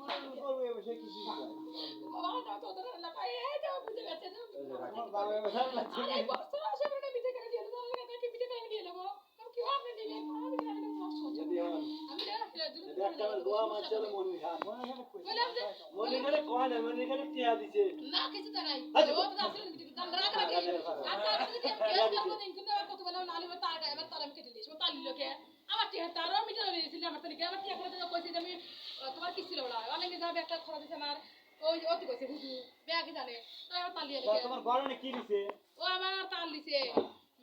করবে বসে কিছু বাবা না তো তোদের লাগাই এই যাও বুঝে গেছে না তোমার বাবা বসার লাগছে আরে বছর আসে বড় মিঠে করে দিয়ে দাও না কি মিঠে করে দিয়ে দেবো আর কি আপনি দিবেন আমি দিবেন না কষ্ট যদি আমি না একটা দোয়া মারছিল মনি খান বললাম যে মনি খানে কোয়া না মনি খানে টিয়া দিছে না কিছু তো নাই ও তো আসলে মিঠে দাম রাখ রাখি আর তার যদি কেস করব দিন কিন্তু আর কত বেলা নালি বা তার এবার তার আমি কেটে দিয়েছি ও তালি লোকে আমার টিয়া তারও মিঠে দিয়েছিল আমার তালিকা আমার টিয়া করে তো কইছি যে আমি তোমার কি ছিল বলা অনেক যাবে একটা খরচ দিছে আমার ওই অতি কইছে হুজু ব্যাগ জানে তাই আমার তালি লিখে তোমার গরনে কি দিছে ও আমার তাল দিছে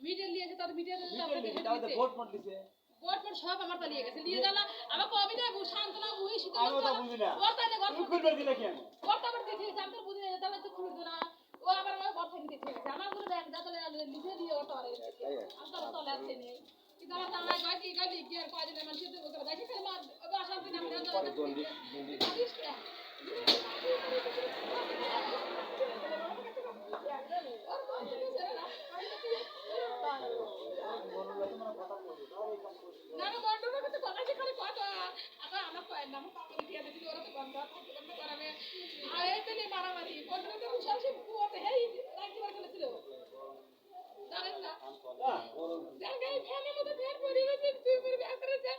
মিডল লিয়েছে তার মিডল দিছে তাহলে ভোট মত দিছে ভোট সব আমার তালিয়ে গেছে লিয়ে দালা আমার কবি দেব শান্তনা বুই শীতল আমি তো বুঝি না ও তাই গল্প তুমি খুলবে দিলে কেন গল্প আবার দিতে জানতে বুঝি না তাহলে তো খুলবে না ও আবার আমার গল্প থেকে দিতে গেছে আমার গুলো ব্যাগ দাতলে লিখে দিয়ে ওটা আরে আমার তো লাগছে নেই কিন্তু আমার তালা গালি কি আর কয়দিন আমার সাথে ওটা দেখে ফেলে মা ও শান্তি না মেরে দাও না না বন্ধ না তো কথা কি করে কত আবার আমার কয় নাম পাপা দিয়া দিছি ওরা তো বন্ধ থাকে বন্ধ করাবে আর এই তো মারামারি বন্ধ তো উশাসে পুয়াতে হেই রাখতে পারে ছিল জানেন না জায়গায় ফ্যানের মধ্যে ফ্যান পড়ে গেছে তুই মেরে ব্যাপারে যা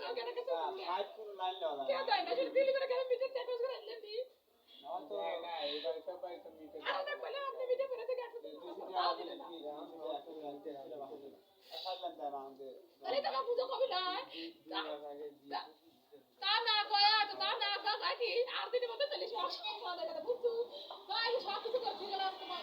আগে না কিছু ফাইট কোন লাইন লাগানো কে দেয় না যদি দিলি করে কেন মিটার টেকস করে লেনি না তো না এবার সবাই তো মিটে আর না বলে আপনি মিটার করে থেকে একটু আরে টাকা পুজো কবি না তা না কয়া তো তা না কা কাটি আর দিনের মধ্যে চলে সব সব কথা কথা বুঝছো ভাই সব কিছু করতে গেলাম তোমার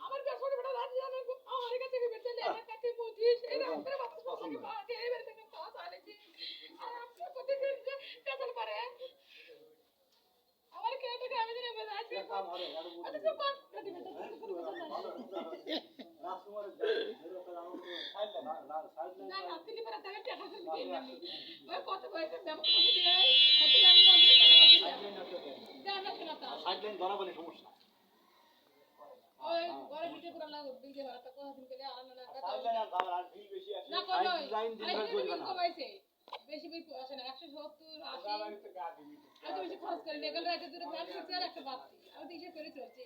আমার বেসরে বড় রাজি জানে আমার কাছে বেচে লে আমার কাছে মুদিস এই রাতে বাতাস পছন্দ করে এই বাড়ি থেকে কাজ আলেছি আর আপনি প্রতিদিন যে পেছন করে আমার কে টাকা আমি জানি বাজ আজকে কাম হবে আচ্ছা তো কোন প্রতি বেচে রাজকুমার ধরে তো রাউন্ড সাইড না সাইড না না তিনি পরে টাকা টাকা দিয়ে আমি ওই কত বয়সে ব্যবহার করে দিয়ে তাহলে আমি মন্দিরে জানা কেন তা সাইড লাইন ধরা বলে সমস্যা ওই ঘরে ভিতরে পুরো লাগো বিলকে ভাড়াটা কোন দিন পেলে আর না সাইড লাইন আর আর বিল বেশি আসে না কোন লাইন দিন ধরে বলবে না কমাইছে বেশি বিল আসে না 170 80 আমি তো বেশি খরচ করি না গেল রাতে দূরে ফ্যান ফিক্স আর একটা বাতি আমি তো হিসাব করে চলছি